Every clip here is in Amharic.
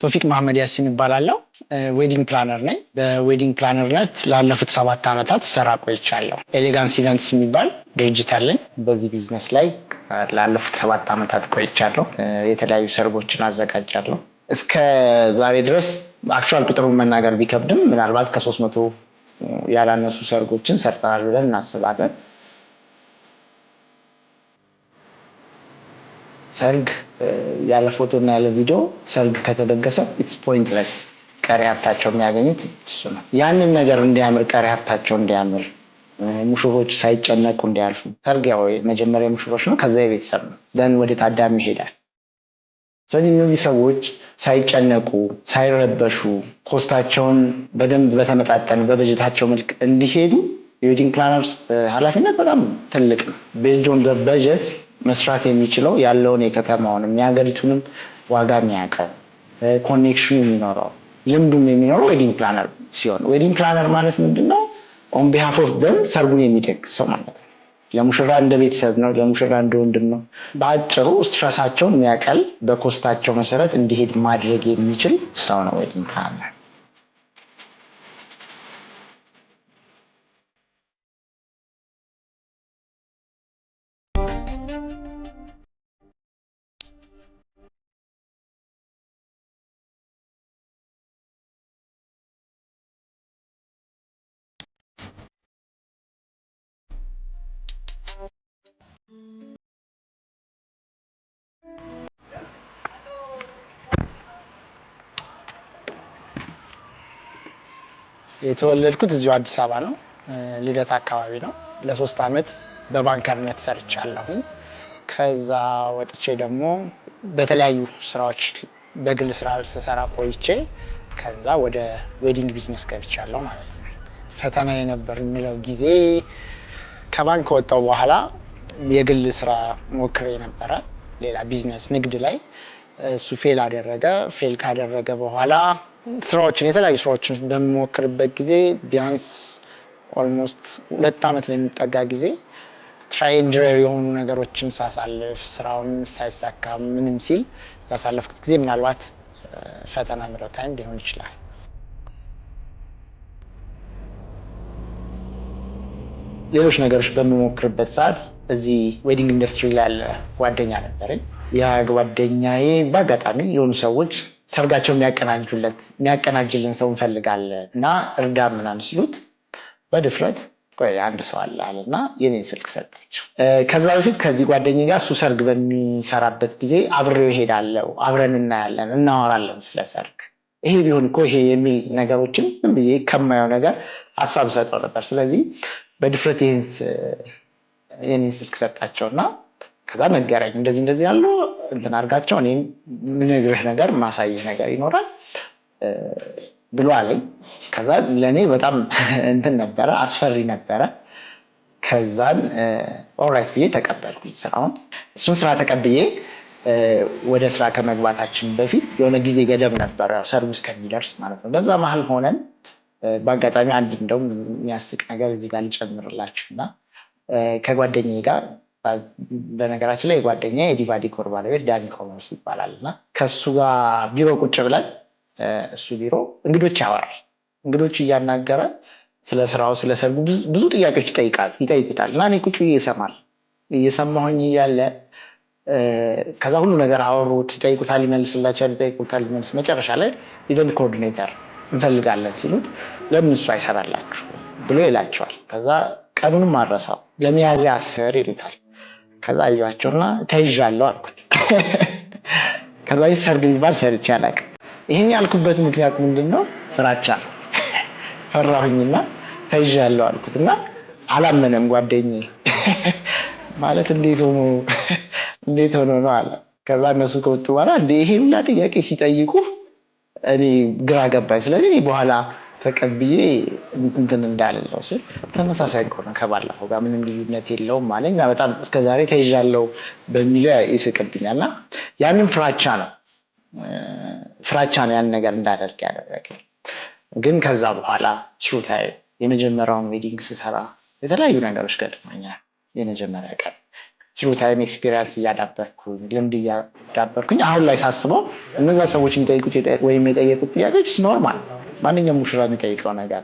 ቶፊቅ መሐመድ ያሲን ይባላለው ዌዲንግ ፕላነር ነኝ። በዌዲንግ ፕላነርነት ላለፉት 7 ዓመታት ሰራ ቆይቻለሁ። ኤሌጋንስ ኢቨንትስ የሚባል ድርጅት አለኝ። በዚህ ቢዝነስ ላይ ላለፉት 7 ዓመታት ቆይቻለሁ። የተለያዩ ሰርጎችን አዘጋጃለሁ። እስከ ዛሬ ድረስ አክቹዋል ቁጥሩን መናገር ቢከብድም ምናልባት ከ300 ያላነሱ ሰርጎችን ሰርተናል ብለን እናስባለን። ሰርግ ያለ ፎቶ እና ያለ ቪዲዮ ሰርግ ከተደገሰ ኢትስ ፖይንትለስ። ቀሪ ሀብታቸው የሚያገኙት እሱ ነው። ያንን ነገር እንዲያምር ቀሪ ሀብታቸው እንዲያምር ሙሽሮች ሳይጨነቁ እንዲያልፉ። ሰርግ ያው መጀመሪያ ሙሽሮች ነው፣ ከዛ የቤተሰብ ነው፣ ደን ወደ ታዳሚ ይሄዳል። ስለዚህ እነዚህ ሰዎች ሳይጨነቁ ሳይረበሹ ኮስታቸውን በደንብ በተመጣጠነ በበጀታቸው መልክ እንዲሄዱ የዌዲንግ ፕላነርስ ኃላፊነት በጣም ትልቅ ነው። ቤዝድ ኦን ዘ በጀት መስራት የሚችለው ያለውን የከተማውን የሀገሪቱንም ዋጋ የሚያውቀው ኮኔክሽኑ የሚኖረው ልምዱም የሚኖረው ዌዲንግ ፕላነር ሲሆን፣ ዌዲንግ ፕላነር ማለት ምንድነው? ኦን ቢሃፍ ኦፍ ዘም ሰርጉን የሚደግስ ሰው ማለት ነው። ለሙሽራ እንደ ቤተሰብ ነው፣ ለሙሽራ እንደ ወንድም ነው። በአጭሩ ስትረሳቸውን የሚያቀል በኮስታቸው መሰረት እንዲሄድ ማድረግ የሚችል ሰው ነው ዌዲንግ ፕላነር። የተወለድኩት እዚሁ አዲስ አበባ ነው፣ ልደታ አካባቢ ነው። ለ3 ዓመት በባንከርነት ሰርቻለሁ። ከዛ ወጥቼ ደግሞ በተለያዩ ስራዎች በግል ስራ ስሰራ ቆይቼ ከዛ ወደ ዌዲንግ ቢዝነስ ገብቻለሁ ማለት ነው። ፈተና የነበር የሚለው ጊዜ ከባንክ ከወጣሁ በኋላ የግል ስራ ሞክሬ ነበረ፣ ሌላ ቢዝነስ ንግድ ላይ። እሱ ፌል አደረገ። ፌል ካደረገ በኋላ የተለያዩ ስራዎችን በምሞክርበት ጊዜ ቢያንስ ኦልሞስት 2 ዓመት ለሚጠጋ ጊዜ ትራይ ኤንድ ኤረር የሆኑ ነገሮችን ሳሳልፍ ስራውን ሳይሳካ ምንም ሲል ያሳለፍኩት ጊዜ ምናልባት ፈተና ምለው ታይም ሊሆን ይችላል። ሌሎች ነገሮች በምሞክርበት ሰዓት እዚህ ዌዲንግ ኢንዱስትሪ ላይ ያለ ጓደኛ ነበረኝ። ያ ጓደኛዬ በአጋጣሚ የሆኑ ሰዎች ሰርጋቸው የሚያቀናጅልን ሰው እንፈልጋለን እና እርዳ ምናምን ሲሉት በድፍረት ቆይ አንድ ሰው አለ አለና የኔን ስልክ ሰጣቸው። ከዛ በፊት ከዚህ ጓደኛዬ ጋር እሱ ሰርግ በሚሰራበት ጊዜ አብሬው እሄዳለሁ፣ አብረን እናያለን፣ እናወራለን ስለ ሰርግ። ይሄ ቢሆን እኮ ይሄ የሚል ነገሮችን ዝም ብዬ ከማየው ነገር ሀሳብ ሰጠው ነበር። ስለዚህ በድፍረት የኔን ስልክ ሰጣቸውና ከዛ ነገረኝ፣ እንደዚህ ያለው እንትን አድርጋቸው፣ እኔም የምነግርህ ነገር ማሳየህ ነገር ይኖራል ብሎ አለኝ። ከዛ ለእኔ በጣም እንትን ነበረ፣ አስፈሪ ነበረ። ከዛን ኦልራይት ብዬ ተቀበልኩኝ ስራውን። እሱን ስራ ተቀብዬ ወደ ስራ ከመግባታችን በፊት የሆነ ጊዜ ገደብ ነበረ ሰርጉ እስከሚደርስ ማለት ነው። በዛ መሀል ሆነን በአጋጣሚ አንድ እንደውም የሚያስቅ ነገር እዚህ ጋር ልጨምርላችሁና ከጓደኛዬ ጋር፣ በነገራችን ላይ የጓደኛ የዲቫ ዲኮር ባለቤት ዳኒ ኮመርስ ይባላል እና ከእሱ ጋር ቢሮ ቁጭ ብለን እሱ ቢሮ እንግዶች ያወራል። እንግዶች እያናገረ ስለ ስራው ስለ ሰርጉ ብዙ ጥያቄዎች ይጠይቁታል እና እኔ ቁጭ ብዬ እየሰማሁኝ እያለ ከዛ ሁሉ ነገር አወሩት። ይጠይቁታል፣ ይመልስላቸዋል፣ ይጠይቁታል፣ ይመልስ። መጨረሻ ላይ ኢቨንት ኮኦርዲኔተር እንፈልጋለን ሲሉት ለምን እሱ አይሰራላችሁ ብሎ ይላቸዋል። ከዛ ቀኑንም አረሳው፣ ለሚያዝያ 10 ይሉታል። ከዛ አየኋቸውና ተይዣለሁ አልኩት። ከዛ ሰርግ የሚባል ሰርቼ አላውቅም። ይሄን ያልኩበት ምክንያት ምንድነው? ፍራቻ። ፈራሁኝና ተይዣለሁ አልኩት እና አላመነም ጓደኛዬ። ማለት እንዴት ሆኖ ነው አለ። ከዛ እነሱ ከወጡ በኋላ ይሄ ሁላ ጥያቄ ሲጠይቁ እኔ ግራ ገባኝ። ስለዚህ በኋላ ተቀብዬ እንትን እንዳልለው ስል ተመሳሳይ እኮ ነው ከባለፈው ጋር ምንም ልዩነት የለውም አለኝ። በጣም እስከዛሬ ተይዣለሁ በሚለው ይስቅብኛልና ያንን ፍራቻ ነው ያን ነገር እንዳደርግ ያደረገኝ። ግን ከዛ በኋላ ሹታይ የመጀመሪያውን ዌዲንግ ስሰራ የተለያዩ ነገሮች ገጥሞኛል። የመጀመሪያ ቀን ትሩ ታይም ኤክስፒሪየንስ እያዳበርኩኝ ልምድ እያዳበርኩኝ አሁን ላይ ሳስበው እነዛ ሰዎች የሚጠይቁት ወይም የጠየቁት ጥያቄዎች ኖርማል ማንኛውም ሙሽራ የሚጠይቀው ነገር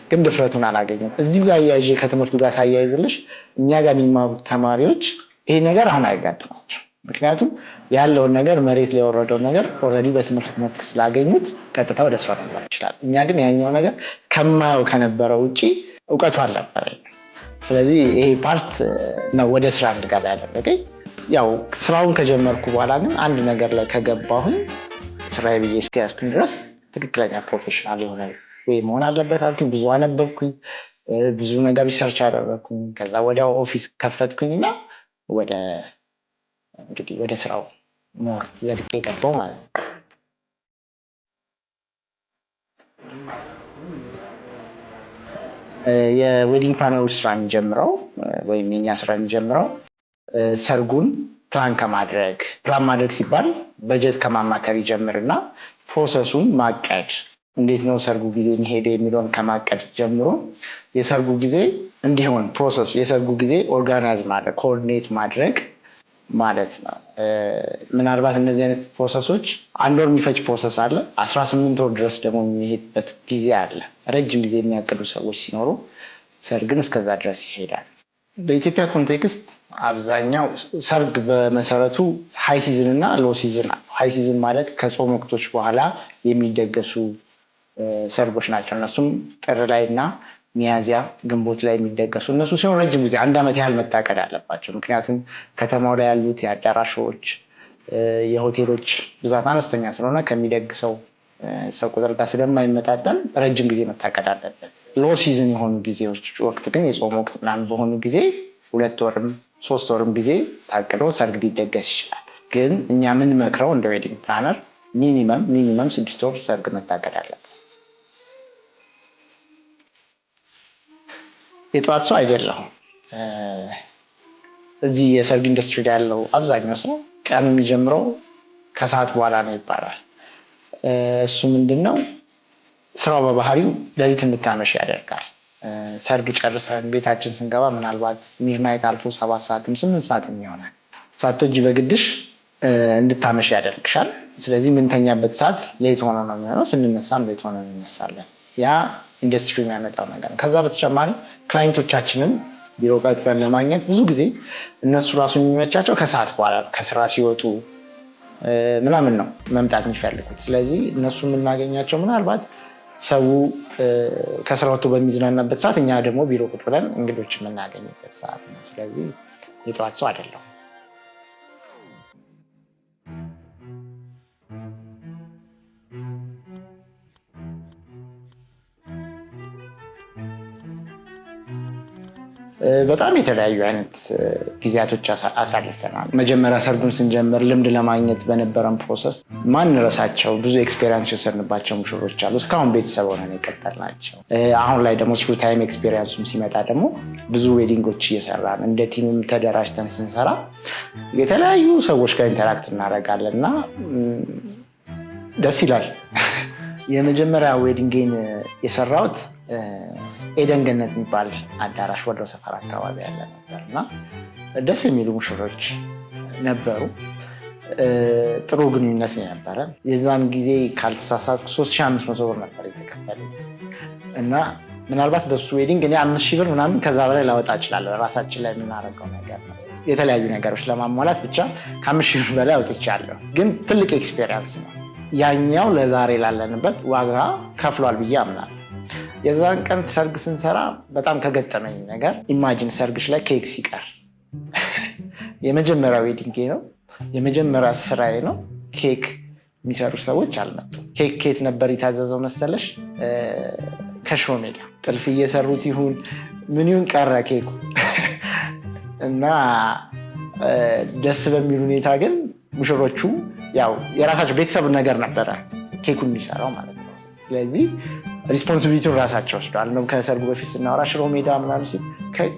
ግን ድፍረቱን አላገኘም። እዚህ ጋር እያዥ ከትምህርቱ ጋር ሳያይዝልሽ እኛ ጋር የሚማሩት ተማሪዎች ይሄ ነገር አሁን አይጋጥማቸው። ምክንያቱም ያለውን ነገር መሬት ላይ የወረደውን ነገር ኦልሬዲ በትምህርት መልክ ስላገኙት ቀጥታ ወደ ስራ መግባት ይችላል። እኛ ግን ያኛው ነገር ከማየው ከነበረው ውጭ እውቀቱ አልነበረኝ። ስለዚህ ይሄ ፓርት ነው ወደ ስራ እንድገባ ያደረገኝ። ያው ስራውን ከጀመርኩ በኋላ ግን አንድ ነገር ላይ ከገባሁኝ ስራዬ ብዬ እስከያዝኩኝ ድረስ ትክክለኛ ፕሮፌሽናል የሆነ ወይ መሆን አለበት አልኩኝ። ብዙ አነበብኩኝ፣ ብዙ ነገር ሪሰርች አደረግኩኝ። ከዛ ወዲያው ኦፊስ ከፈትኩኝና ወደ ስራው ሞር ዘልቄ ገባሁ ማለት ነው። የዌዲንግ ፕላነሮች ስራ የሚጀምረው ወይም የኛ ስራ የሚጀምረው ሰርጉን ፕላን ማድረግ ሲባል በጀት ከማማከር ይጀምርና ፕሮሰሱን ማቀድ፣ እንዴት ነው ሰርጉ ጊዜ የሚሄደው የሚለውን ከማቀድ ጀምሮ የሰርጉ ጊዜ እንዲሆን ፕሮሰሱ የሰርጉ ጊዜ ኦርጋናይዝ ማድረግ ኮኦርዲኔት ማድረግ ማለት ነው። ምናልባት እነዚህ አይነት ፕሮሰሶች አንድ ወር የሚፈጅ ፕሮሰስ አለ፣ 18 ወር ድረስ ደግሞ የሚሄድበት ጊዜ አለ። ረጅም ጊዜ የሚያቅዱ ሰዎች ሲኖሩ ሰርግን እስከዛ ድረስ ይሄዳል። በኢትዮጵያ ኮንቴክስት አብዛኛው ሰርግ በመሰረቱ ሃይ ሲዝን እና ሎ ሲዝን አለ። ሃይ ሲዝን ማለት ከጾም ወቅቶች በኋላ የሚደገሱ ሰርጎች ናቸው። እነሱም ጥር ላይ እና ሚያዚያ ግንቦት ላይ የሚደገሱ እነሱ ሲሆን ረጅም ጊዜ 1 ዓመት ያህል መታቀድ አለባቸው። ምክንያቱም ከተማው ላይ ያሉት የአዳራሾች የሆቴሎች ብዛት አነስተኛ ስለሆነ ከሚደግሰው ሰው ቁጥር ጋር ስለማይመጣጠን ረጅም ጊዜ መታቀድ አለበት። ሎ ሲዝን የሆኑ ጊዜዎች ወቅት ግን የጾም ወቅት ምናምን በሆኑ ጊዜ 2 ወርም 3 ወርም ጊዜ ታቅዶ ሰርግ ሊደገስ ይችላል። ግን እኛ የምንመክረው እንደ ዌዲንግ ፕላነር ሚኒመም 6 ወር ሰርግ መታቀድ አለበት። የጠዋት ሰው አይደለሁም። እዚህ የሰርግ ኢንዱስትሪ ላይ ያለው አብዛኛው ሰው ቀን የሚጀምረው ከሰዓት በኋላ ነው ይባላል። እሱ ምንድነው? ስራው በባህሪው ሌሊት እንድታመሽ ያደርጋል። ሰርግ ጨርሰን ቤታችን ስንገባ ምናልባት ሚድናይት አልፎ 7 ሰዓትም 8 ሰዓትም ይሆናል። ሳትወጂ በግድሽ እንድታመሽ ያደርግሻል። ስለዚህ የምንተኛበት ሰዓት ሌት ሆኖ ነው የሚሆነው፣ ስንነሳም ሌት ሆኖ እንነሳለን። ያ ኢንዱስትሪ የሚያመጣው ነገር ነው። ከዛ በተጨማሪ ክላይንቶቻችንን ቢሮ ቀጥረን ለማግኘት ብዙ ጊዜ እነሱ ራሱ የሚመቻቸው ከሰዓት በኋላ ከስራ ሲወጡ ምናምን ነው መምጣት የሚፈልጉት። ስለዚህ እነሱ የምናገኛቸው ምናልባት ሰው ከስራ ወጥቶ በሚዝናናበት ሰዓት፣ እኛ ደግሞ ቢሮ ቁጭ ብለን እንግዶች የምናገኝበት ሰዓት ነው። ስለዚህ የጠዋት ሰው አይደለሁም። በጣም የተለያዩ አይነት ጊዜያቶች አሳልፈናል። መጀመሪያ ሰርጉን ስንጀምር ልምድ ለማግኘት በነበረን ፕሮሰስ ማንረሳቸው ብዙ ኤክስፔሪንስ የወሰድንባቸው ሙሽሮች አሉ። እስካሁን ቤተሰብ ሆነን የቀጠልናቸው። አሁን ላይ ደግሞ ትሩ ታይም ኤክስፔሪንሱም ሲመጣ ደግሞ ብዙ ዌዲንጎች እየሰራን እንደ ቲምም ተደራጅተን ስንሰራ የተለያዩ ሰዎች ጋር ኢንተራክት እናደርጋለን እና ደስ ይላል። የመጀመሪያ ዌዲንጌን የሰራሁት ኤደን ገነት የሚባል አዳራሽ ወደ ሰፈር አካባቢ ያለ ነበር እና ደስ የሚሉ ሙሽሮች ነበሩ። ጥሩ ግንኙነት ነበረ። የዛን ጊዜ ካልተሳሳትኩ 3500 ብር ነበር የተከፈለ እና ምናልባት በሱ ዌዲንግ እኔ 5000 ብር ምናምን ከዛ በላይ ላወጣ እችላለሁ። ራሳችን ላይ የምናደርገው ነገር ነው። የተለያዩ ነገሮች ለማሟላት ብቻ ከ5000 ብር በላይ አውጥቻለሁ። ግን ትልቅ ኤክስፔሪንስ ነው። ያኛው ለዛሬ ላለንበት ዋጋ ከፍሏል ብዬ አምናለሁ። የዛን ቀን ሰርግ ስንሰራ በጣም ከገጠመኝ ነገር ኢማጂን ሰርግሽ ላይ ኬክ ሲቀር የመጀመሪያ ዌዲንጌ ነው፣ የመጀመሪያ ስራዬ ነው። ኬክ የሚሰሩ ሰዎች አልመጡም። ኬክ ኬት ነበር የታዘዘው መሰለሽ? ከሽሮ ሜዳ ጥልፍ እየሰሩት ይሁን ምን ይሁን ቀረ ኬኩ እና ደስ በሚል ሁኔታ ግን ሙሽሮቹ ያው የራሳቸው ቤተሰብ ነገር ነበረ ኬኩን የሚሰራው ማለት ነው። ስለዚህ ሪስፖንሲቢሊቲውን ራሳቸው ወስደዋል። እንደውም ከሰርጉ በፊት ስናወራ ሽሮ ሜዳ ምናምን ሲል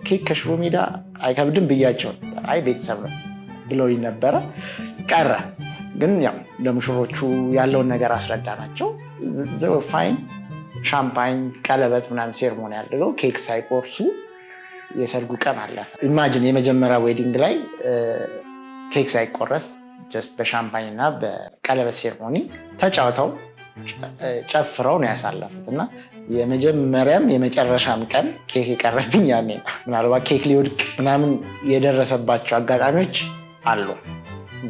ኬክ ከሽሮ ሜዳ አይከብድም ብያቸው ነበር። አይ ቤተሰብ ነው ብለውኝ ነበረ። ቀረ ግን ያው ለሙሽሮቹ ያለውን ነገር አስረዳናቸው። ፋይን ሻምፓኝ፣ ቀለበት ምናምን ሴርሞኒ አድርገው ኬክ ሳይቆርሱ የሰርጉ ቀን አለፈ። ኢማጂን የመጀመሪያ ዌዲንግ ላይ ኬክ ሳይቆረስ ጀስት በሻምፓኝ እና በቀለበት ሴርሞኒ ተጫውተው ጨፍረው ነው ያሳለፉት እና የመጀመሪያም የመጨረሻም ቀን ኬክ የቀረብኝ ያኔ ነው። ምናልባት ኬክ ሊወድቅ ምናምን የደረሰባቸው አጋጣሚዎች አሉ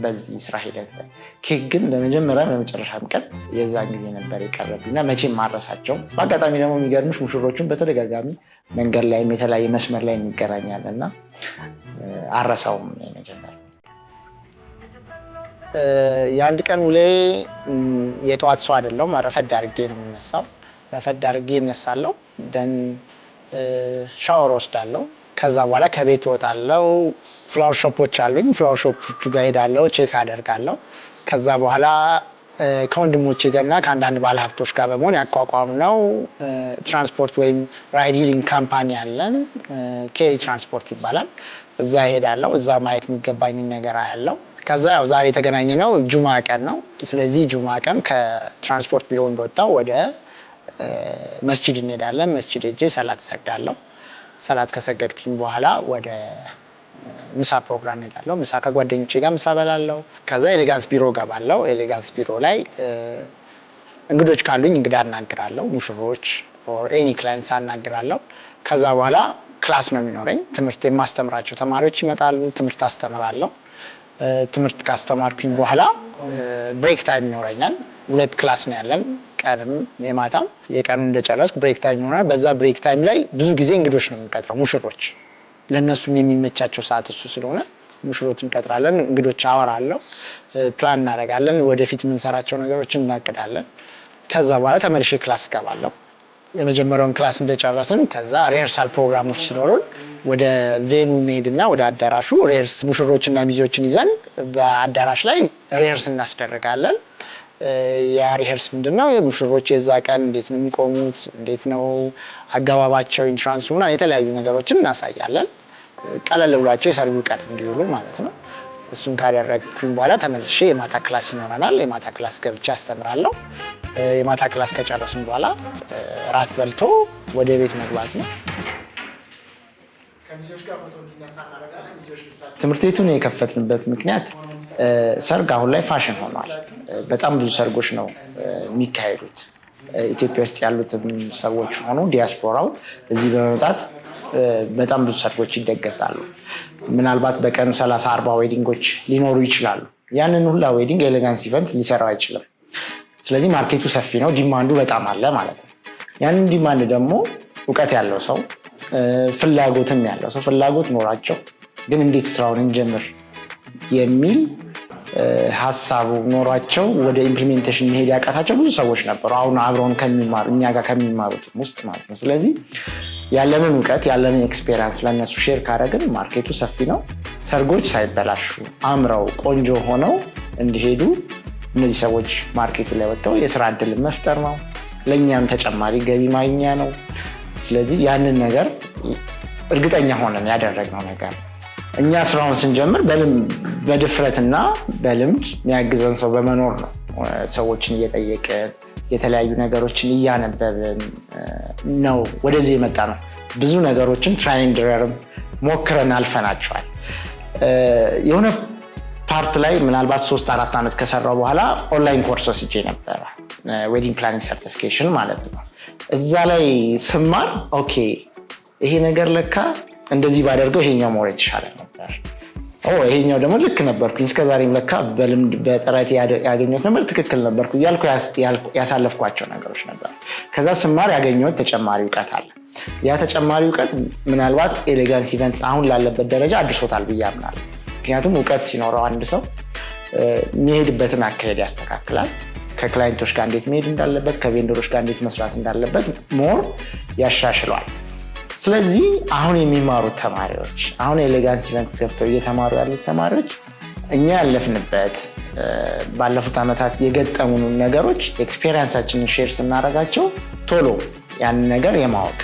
በዚህ ስራ ሂደት ላይ። ኬክ ግን ለመጀመሪያም ለመጨረሻም ቀን የዛን ጊዜ ነበር የቀረብኝ እና መቼም ማረሳቸውም። በአጋጣሚ ደግሞ የሚገርምሽ ሙሽሮቹን በተደጋጋሚ መንገድ ላይም የተለያየ መስመር ላይ እንገናኛለን እና አረሳውም። የመጀመሪያ የአንድ ቀን ውሌ የጠዋት ሰው አይደለሁም። ረፈድ አድርጌ ነው የምነሳው። ረፈድ አድርጌ እነሳለሁ። ደን ሻወር ወስዳለሁ። ከዛ በኋላ ከቤት እወጣለሁ። ፍላወር ሾፖች አሉኝ። ፍላወር ሾፖቹ ጋር ሄዳለሁ፣ ቼክ አደርጋለሁ። ከዛ በኋላ ከወንድሞቼ ጋርና ከአንዳንድ ባለሀብቶች ጋር በመሆን ያቋቋምነው ትራንስፖርት ወይም ራይድ ሂሊንግ ካምፓኒ አለን። ኬሪ ትራንስፖርት ይባላል። እዛ ሄዳለሁ። እዛ ማየት የሚገባኝን ነገር አያለው። ከዛ ያው ዛሬ የተገናኘነው ጁማ ቀን ነው። ስለዚህ ጁማ ቀን ከትራንስፖርት ቢሮ እንደወጣው ወደ መስጂድ እንሄዳለን። መስጂድ ሄጄ ሰላት እሰግዳለሁ። ሰላት ከሰገድኩኝ በኋላ ወደ ምሳ ፕሮግራም ሄዳለሁ። ምሳ ከጓደኞቼ ጋር ምሳ በላለሁ። ከዛ ኤሌጋንስ ቢሮ ገባለሁ። ኤሌጋንስ ቢሮ ላይ እንግዶች ካሉኝ እንግዳ አናግራለሁ። ሙሽሮች ኦር ኤኒ ክላይንትስ አናግራለሁ። ከዛ በኋላ ክላስ ነው የሚኖረኝ። ትምህርት የማስተምራቸው ተማሪዎች ይመጣሉ። ትምህርት አስተምራለሁ። ትምህርት ካስተማርኩኝ በኋላ ብሬክ ታይም ይኖረኛል። 2 ክላስ ነው ያለን፣ ቀንም የማታም። የቀኑን እንደጨረስኩ ብሬክ ታይም ይኖራል። በዛ ብሬክ ታይም ላይ ብዙ ጊዜ እንግዶች ነው የምንቀጥረው፣ ሙሽሮች። ለእነሱም የሚመቻቸው ሰዓት እሱ ስለሆነ ሙሽሮች እንቀጥራለን። እንግዶች አወራለሁ፣ ፕላን እናደርጋለን፣ ወደፊት የምንሰራቸው ነገሮችን እናቅዳለን። ከዛ በኋላ ተመልሼ ክላስ እገባለሁ። የመጀመሪያውን ክላስ እንደጨረስን ከዛ ሪሄርሳል ፕሮግራሞች ሲኖሩን ወደ ቬኑ እንሄድና ወደ አዳራሹ ሪሄርስ ሙሽሮችና ሚዜዎችን ይዘን በአዳራሽ ላይ ሪሄርስ እናስደርጋለን። ያ ሪሄርስ ምንድነው? የሙሽሮች የዛ ቀን እንዴት ነው የሚቆሙት፣ እንዴት ነው አገባባቸው፣ ኢንትራንሱ እና የተለያዩ ነገሮችን እናሳያለን። ቀለል ብሏቸው የሰርጉ ቀን እንዲውሉ ማለት ነው። እሱን ካደረግኩኝ በኋላ ተመልሼ የማታ ክላስ ይኖረናል። የማታ ክላስ ገብቼ አስተምራለሁ። የማታ ክላስ ከጨረስን በኋላ ራት በልቶ ወደ ቤት መግባት ነው። ትምህርት ቤቱን የከፈትንበት ምክንያት ሰርግ አሁን ላይ ፋሽን ሆኗል። በጣም ብዙ ሰርጎች ነው የሚካሄዱት። ኢትዮጵያ ውስጥ ያሉትም ሰዎች ሆኑ ዲያስፖራው እዚህ በመምጣት በጣም ብዙ ሰርጎች ይደገሳሉ። ምናልባት በቀን 30-40 ዌዲንጎች ሊኖሩ ይችላሉ። ያንን ሁላ ዌዲንግ ኤሌጋንስ ኢቨንት ሊሰራው አይችልም። ስለዚህ ማርኬቱ ሰፊ ነው፣ ዲማንዱ በጣም አለ ማለት ነው። ያንን ዲማንድ ደግሞ እውቀት ያለው ሰው፣ ፍላጎትም ያለው ሰው ፍላጎት ኖራቸው ግን እንዴት ስራውን እንጀምር የሚል ሀሳቡ ኖሯቸው ወደ ኢምፕሊሜንቴሽን መሄድ ያቃታቸው ብዙ ሰዎች ነበሩ። አሁን አብረውን ከሚማሩ እኛ ጋር ከሚማሩት ውስጥ ማለት ነው። ስለዚህ ያለንን እውቀት ያለንን ኤክስፔሪንስ ለእነሱ ሼር ካደረግን ማርኬቱ ሰፊ ነው። ሰርጎች ሳይበላሹ አምረው ቆንጆ ሆነው እንዲሄዱ እነዚህ ሰዎች ማርኬቱ ላይ ወጥተው የስራ እድል መፍጠር ነው። ለእኛም ተጨማሪ ገቢ ማግኛ ነው። ስለዚህ ያንን ነገር እርግጠኛ ሆነን ያደረግነው ነገር እኛ ስራውን ስንጀምር በድፍረትና በልምድ የሚያግዘን ሰው በመኖር ነው። ሰዎችን እየጠየቅን የተለያዩ ነገሮችን እያነበብን ነው ወደዚህ የመጣ ነው። ብዙ ነገሮችን ትራይንድ ኤረርም ሞክረን አልፈናቸዋል። የሆነ ፓርት ላይ ምናልባት 3-4 ዓመት ከሰራው በኋላ ኦንላይን ኮርስ ወስጄ ነበረ፣ ዌዲንግ ፕላኒንግ ሰርቲፊኬሽን ማለት ነው። እዛ ላይ ስማር ኦኬ ይሄ ነገር ለካ እንደዚህ ባደርገው ይሄኛው ሞር የተሻለ ነበር፣ ይሄኛው ደግሞ ልክ ነበርኩኝ፣ እስከዛሬም ለካ በልምድ በጥረት ያገኘሁት ነበር ትክክል ነበርኩ እያልኩ ያሳለፍኳቸው ነገሮች ነበር። ከዛ ስማር ያገኘሁት ተጨማሪ እውቀት አለ። ያ ተጨማሪ እውቀት ምናልባት ኤሌጋንስ ኢቨንት አሁን ላለበት ደረጃ አድርሶታል ብዬ አምናለሁ። ምክንያቱም እውቀት ሲኖረው አንድ ሰው የሚሄድበትን አካሄድ ያስተካክላል። ከክላይንቶች ጋር እንዴት መሄድ እንዳለበት፣ ከቬንደሮች ጋር እንዴት መስራት እንዳለበት ሞር ያሻሽለዋል። ስለዚህ አሁን የሚማሩት ተማሪዎች አሁን ኤሌጋንስ ኢቨንት ገብተው እየተማሩ ያሉት ተማሪዎች እኛ ያለፍንበት ባለፉት ዓመታት የገጠሙን ነገሮች ኤክስፔሪንሳችንን ሼር ስናደርጋቸው ቶሎ ያንን ነገር የማወቅ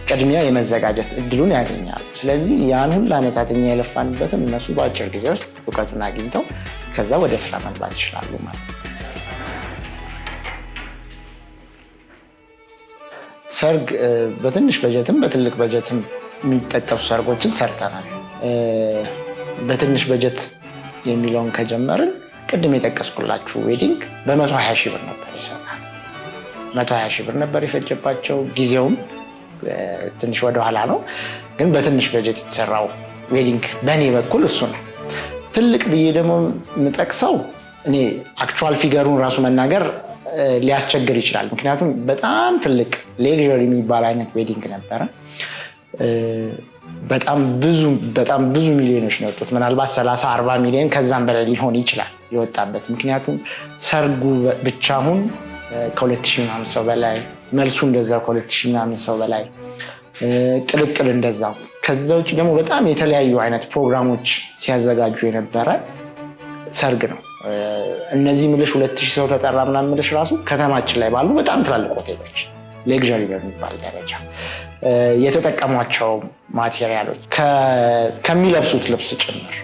ቅድሚያ የመዘጋጀት እድሉን ያገኛሉ። ስለዚህ ያን ሁሉ ዓመታት እኛ የለፋንበትን እነሱ በአጭር ጊዜ ውስጥ እውቀቱን አግኝተው ከዛ ወደ ስራ መግባት ይችላሉ ማለት ነው። ሰርግ በትንሽ በጀትም በትልቅ በጀትም የሚጠቀሱ ሰርጎችን ሰርተናል። በትንሽ በጀት የሚለውን ከጀመርን ቅድም የጠቀስኩላችሁ ዌዲንግ በ120 ሺህ ብር ነበር ይሰራል። 120 ሺህ ብር ነበር የፈጀባቸው። ጊዜውም ትንሽ ወደኋላ ነው፣ ግን በትንሽ በጀት የተሰራው ዌዲንግ በእኔ በኩል እሱ ነው። ትልቅ ብዬ ደግሞ የምጠቅሰው እኔ አክቹዋል ፊገሩን ራሱ መናገር ሊያስቸግር ይችላል። ምክንያቱም በጣም ትልቅ ሌክዠሪ የሚባል አይነት ዌዲንግ ነበረ። በጣም ብዙ ሚሊዮኖች ነው የወጡት። ምናልባት 30-40 ሚሊዮን ከዛም በላይ ሊሆን ይችላል የወጣበት። ምክንያቱም ሰርጉ ብቻ አሁን ከ2000 ምናምን ሰው በላይ፣ መልሱ እንደዛው ከ2000 ምናምን ሰው በላይ፣ ቅልቅል እንደዛው። ከዛ ውጭ ደግሞ በጣም የተለያዩ አይነት ፕሮግራሞች ሲያዘጋጁ የነበረ ሰርግ ነው። እነዚህ ምልሽ 2000 ሰው ተጠራ ምናምን ምልሽ ራሱ ከተማችን ላይ ባሉ በጣም ትላልቅ ሆቴሎች ሌክዠሪ በሚባል ደረጃ የተጠቀሟቸው ማቴሪያሎች ከሚለብሱት ልብስ ጭምር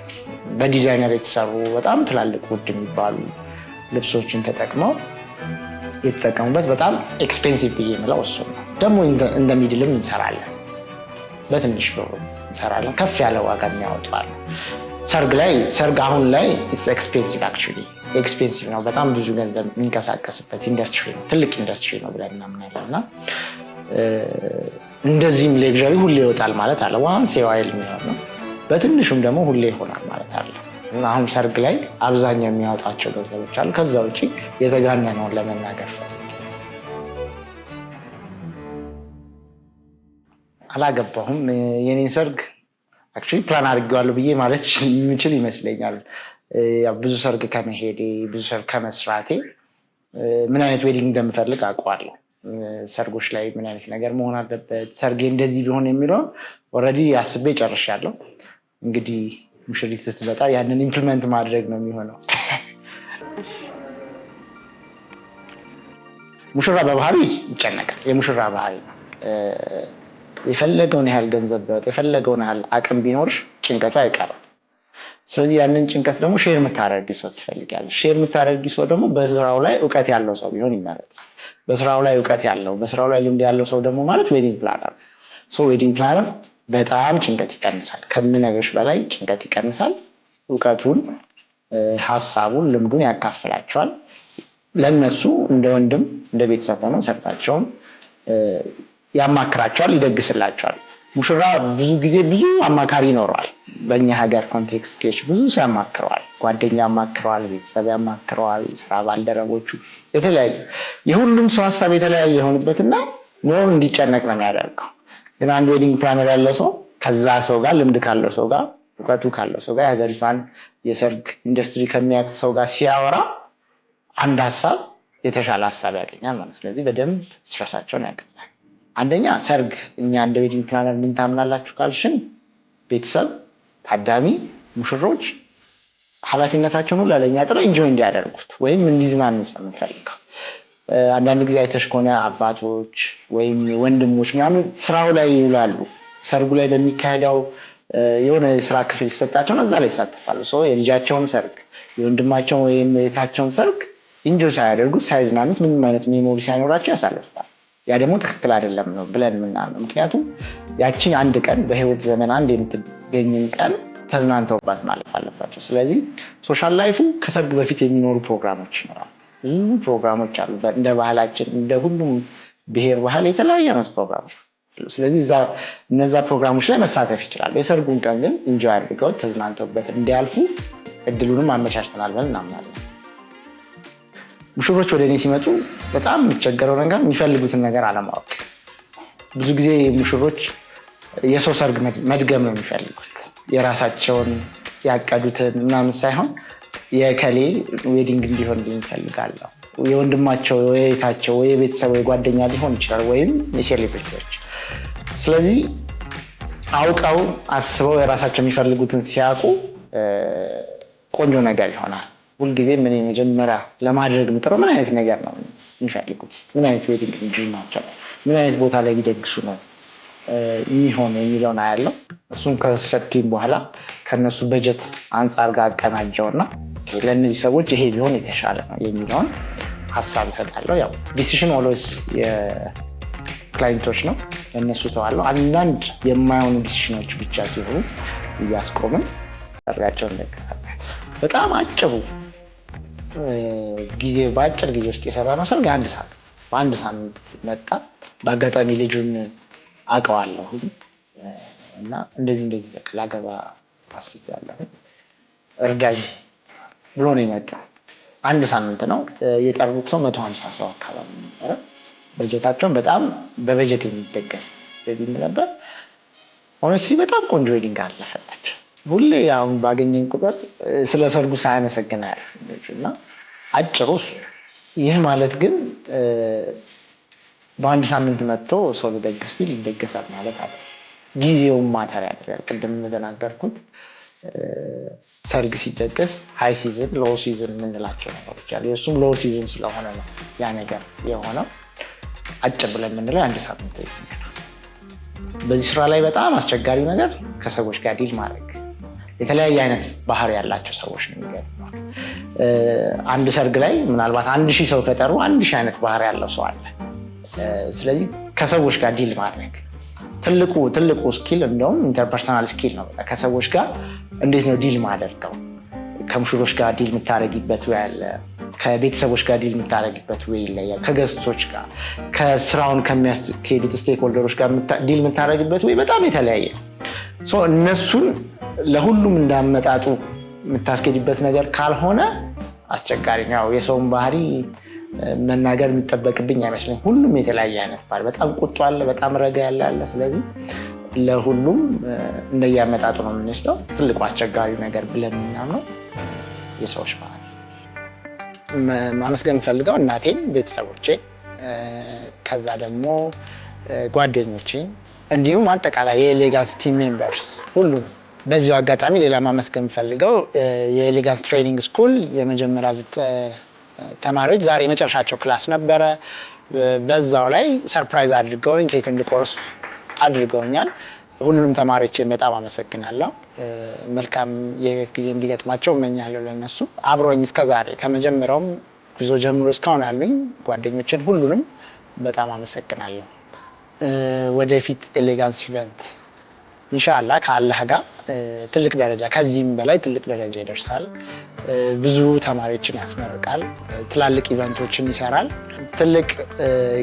በዲዛይነር የተሰሩ በጣም ትላልቅ ውድ የሚባሉ ልብሶችን ተጠቅመው የተጠቀሙበት በጣም ኤክስፔንሲቭ ብዬ የምለው እሱ ነው። ደግሞ እንደ ሚድልም እንሰራለን፣ በትንሽ ብር እንሰራለን። ከፍ ያለ ዋጋ የሚያወጣሉ። ሰርግ አሁን ላይ ኤክስፔንሲቭ አክቹዋሊ ኤክስፔንሲቭ ነው። በጣም ብዙ ገንዘብ የሚንቀሳቀስበት ኢንዱስትሪ ነው፣ ትልቅ ኢንዱስትሪ ነው ብለን እናምናለን። እና እንደዚህም ሌክዠሪ ሁሌ ይወጣል ማለት አለ። ዋንስ የዋይል የሚሆን ነው፣ በትንሹም ደግሞ ሁሌ ይሆናል ማለት አለ። አሁን ሰርግ ላይ አብዛኛው የሚያወጣቸው ገንዘቦች አሉ። ከዛ ውጭ የተጋነነውን ለመናገር አላገባሁም። የኔን ሰርግ አክቹዋሊ ፕላን አድርጌዋለሁ ብዬ ማለት የምችል ይመስለኛል። ብዙ ሰርግ ከመሄዴ ብዙ ሰርግ ከመስራቴ ምን አይነት ዌዲንግ እንደምፈልግ አውቀዋለሁ። ሰርጎች ላይ ምን አይነት ነገር መሆን አለበት፣ ሰርጌ እንደዚህ ቢሆን የሚለውን ኦልሬዲ አስቤ ጨርሻለሁ። እንግዲህ ሙሽሪት ስትመጣ ያንን ኢምፕሊመንት ማድረግ ነው የሚሆነው። ሙሽራ በባህሪ ይጨነቃል። የሙሽራ ባህሪ ነው። የፈለገውን ያህል ገንዘብ ቢወጣ የፈለገውን ያህል አቅም ቢኖርሽ ጭንቀቱ አይቀርም። ስለዚህ ያንን ጭንቀት ደግሞ ሼር የምታደርጊ ሰው ትፈልጊያለሽ። ሼር የምታደርጊ ሰው ደግሞ በስራው ላይ እውቀት ያለው ሰው ቢሆን ይመረጣል። በስራው ላይ እውቀት ያለው፣ በስራው ላይ ልምድ ያለው ሰው ደግሞ ማለት ዌዲንግ ፕላነር። ዌዲንግ ፕላነር በጣም ጭንቀት ይቀንሳል። ከምነግርሽ በላይ ጭንቀት ይቀንሳል። እውቀቱን፣ ሀሳቡን፣ ልምዱን ያካፍላቸዋል። ለነሱ እንደ ወንድም እንደ ቤተሰብ ሆኖ ሰርታቸውን ያማክራቸዋል፣ ይደግስላቸዋል። ሙሽራ ብዙ ጊዜ ብዙ አማካሪ ይኖረዋል። በእኛ ሀገር ኮንቴክስት ብዙ ሰው ያማክረዋል። ጓደኛ ያማክረዋል፣ ቤተሰብ ያማክረዋል፣ ስራ ባልደረቦቹ፣ የተለያዩ የሁሉም ሰው ሀሳብ የተለያየ የሆኑበትና ኖር እንዲጨነቅ ነው የሚያደርገው። ግን አንድ ዌዲንግ ፕላነር ያለው ሰው ከዛ ሰው ጋር ልምድ ካለው ሰው ጋር እውቀቱ ካለው ሰው ጋር የሀገሪቷን የሰርግ ኢንዱስትሪ ከሚያውቅ ሰው ጋር ሲያወራ አንድ ሀሳብ የተሻለ ሀሳብ ያገኛል ማለት። ስለዚህ በደንብ ስትረሳቸውን ያገኛል። አንደኛ ሰርግ እኛ እንደ ዌዲንግ ፕላነር ምን ታምናላችሁ ካልሽን፣ ቤተሰብ፣ ታዳሚ፣ ሙሽሮች ኃላፊነታቸውን ሁሉ ለኛ ጥለው ኢንጆይ እንዲያደርጉት ወይም እንዲዝናኑ የምንፈልገው። አንዳንድ ጊዜ አይተሽ ከሆነ አባቶች ወይም ወንድሞች ምናምን ስራው ላይ ይውላሉ። ሰርጉ ላይ በሚካሄደው የሆነ ስራ ክፍል ይሰጣቸውና እዛ ላይ ይሳተፋሉ። የልጃቸውን ሰርግ፣ የወንድማቸውን ወይም የታቸውን ሰርግ ኢንጆይ ሳያደርጉት ሳይዝናኑት ምንም አይነት ሜሞሪ ሳይኖራቸው ያሳልፋል። ያ ደግሞ ትክክል አይደለም ነው ብለን የምናምነው። ምክንያቱም ያቺን አንድ ቀን በህይወት ዘመን አንድ የምትገኝን ቀን ተዝናንተውባት ማለፍ አለባቸው። ስለዚህ ሶሻል ላይፉ ከሰርግ በፊት የሚኖሩ ፕሮግራሞች ይኖራሉ። ብዙ ፕሮግራሞች አሉ። እንደ ባህላችን እንደ ሁሉም ብሔር ባህል የተለያዩ አይነት ፕሮግራሞች አሉ። ስለዚህ እነዛ ፕሮግራሞች ላይ መሳተፍ ይችላሉ። የሰርጉን ቀን ግን ኢንጆይ አድርገው ተዝናንተውበት እንዲያልፉ እድሉንም አመቻችተናል ብለን እናምናለን። ሙሽሮች ወደ እኔ ሲመጡ በጣም የሚቸገረው ነገር የሚፈልጉትን ነገር አለማወቅ። ብዙ ጊዜ ሙሽሮች የሰው ሰርግ መድገም ነው የሚፈልጉት። የራሳቸውን ያቀዱትን ምናምን ሳይሆን የከሌ ዌዲንግ እንዲሆን ይፈልጋለሁ። የወንድማቸው፣ የቤታቸው፣ የቤተሰብ፣ የጓደኛ ሊሆን ይችላል፣ ወይም የሴሌብሪቲዎች። ስለዚህ አውቀው አስበው የራሳቸው የሚፈልጉትን ሲያውቁ ቆንጆ ነገር ይሆናል። ሁልጊዜ ምን መጀመሪያ ለማድረግ የምጥረው ምን አይነት ነገር ነው የሚፈልጉት፣ ምን አይነት ዌዲንግ ናቸው፣ ምን አይነት ቦታ ላይ ሊደግሱ ነው የሚሆነው የሚለውን አያለው። እሱም ከሰጡኝ በኋላ ከነሱ በጀት አንጻር ጋር አቀናጀውና ለእነዚህ ሰዎች ይሄ ቢሆን የተሻለ ነው የሚለውን ሀሳብ እሰጣለሁ። ያው ዲሲሽን ኦልዌይስ ክላይንቶች ነው ለእነሱ ተዋለው። አንዳንድ የማይሆኑ ዲሲሽኖች ብቻ ሲሆኑ እያስቆምን ሰርጋቸውን እንደግሳለን። በጣም አጭሩ ጊዜ በአጭር ጊዜ ውስጥ የሰራነው ሰርግ በአንድ ሳምንት መጣ። በአጋጣሚ ልጁን አውቀዋለሁ እና እንደዚህ ላገባ አስቤያለሁ እርዳኝ ብሎ ነው የመጣው። አንድ ሳምንት ነው የጠሩት ሰው 150 ሰው አካባቢ ነበረ። በጀታቸውን በጣም በበጀት የሚደገስ ዌዲንግ ነበር። ሆነስትሊ በጣም ቆንጆ ዌዲንግ አለፈላቸው። ሁሌ አሁን ባገኘኝ ቁጥር ስለ ሰርጉ ሳያመሰግን አያልፍም እና አጭሩ ይህ ማለት ግን በአንድ ሳምንት መጥቶ ሰው ሊደግስ ቢል ይደገሳል ማለት አለ። ጊዜውን ማተር ያደርጋል። ቅድም እንደተናገርኩት ሰርግ ሲደገስ ሃይ ሲዝን ሎው ሲዝን የምንላቸው ነገሮች አሉ። የእሱም ሎው ሲዝን ስለሆነ ነው ያ ነገር የሆነው። አጭር ብለን የምንለው አንድ ሳምንት ነው። በዚህ ስራ ላይ በጣም አስቸጋሪው ነገር ከሰዎች ጋር ዲል ማድረግ። የተለያየ አይነት ባህሪ ያላቸው ሰዎች ነው የሚገርመው። አንድ ሰርግ ላይ ምናልባት 1000 ሰው ከጠሩ 1000 አይነት ባህሪ ያለው ሰው አለ። ስለዚህ ከሰዎች ጋር ዲል ማድረግ ትልቁ ስኪል እንደውም ኢንተርፐርሰናል ስኪል ነው። ከሰዎች ጋር እንዴት ነው ዲል ማደርገው? ከሙሽሮች ጋር ዲል የምታደርጊበት ወይ አለ፣ ከቤተሰቦች ጋር ዲል የምታደርጊበት ወይ ይለያል። ከገስቶች ጋር፣ ከስራውን ከሚያስኬዱት ስቴክሆልደሮች ጋር ዲል የምታደርጊበት ወይ በጣም የተለያየ። እነሱን ለሁሉም እንዳመጣጡ የምታስኬድበት ነገር ካልሆነ አስቸጋሪ ነው። የሰውን ባህሪ መናገር የሚጠበቅብኝ አይመስለኝም። ሁሉም የተለያየ አይነት ባህሪ፣ በጣም ቁጡ አለ፣ በጣም ረጋ ያለ አለ። ስለዚህ ለሁሉም እንደያመጣጡ ነው የምንወስደው። ትልቁ አስቸጋሪ ነገር ብለን የምናምነው የሰዎች ባህሪ። ማመስገን የምፈልገው እናቴን፣ ቤተሰቦቼን፣ ከዛ ደግሞ ጓደኞቼን እንዲሁም አጠቃላይ የኤሌጋንስ ቲም ሜምበርስ ሁሉም። በዚሁ አጋጣሚ ሌላ ማመስገን የምፈልገው የኤሌጋንስ ትሬኒንግ ስኩል የመጀመሪያ ተማሪዎች ዛሬ የመጨረሻቸው ክላስ ነበረ። በዛው ላይ ሰርፕራይዝ አድርገውኝ ኬክ እንድቆርስ አድርገውኛል። ሁሉንም ተማሪዎችን በጣም አመሰግናለሁ። መልካም የህይወት ጊዜ እንዲገጥማቸው እመኛለሁ ለነሱ። አብሮኝ እስከዛሬ ከመጀመሪያውም ጉዞ ጀምሮ እስካሁን ያሉኝ ጓደኞችን ሁሉንም በጣም አመሰግናለሁ። ወደፊት ኤሌጋንስ ኢቨንት ኢንሻአላህ ከአላህ ጋር ትልቅ ደረጃ ከዚህም በላይ ትልቅ ደረጃ ይደርሳል። ብዙ ተማሪዎችን ያስመርቃል። ትላልቅ ኢቨንቶችን ይሰራል። ትልቅ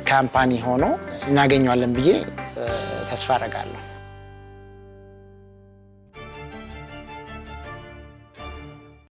ካምፓኒ ሆኖ እናገኘዋለን ብዬ ተስፋ አደርጋለሁ።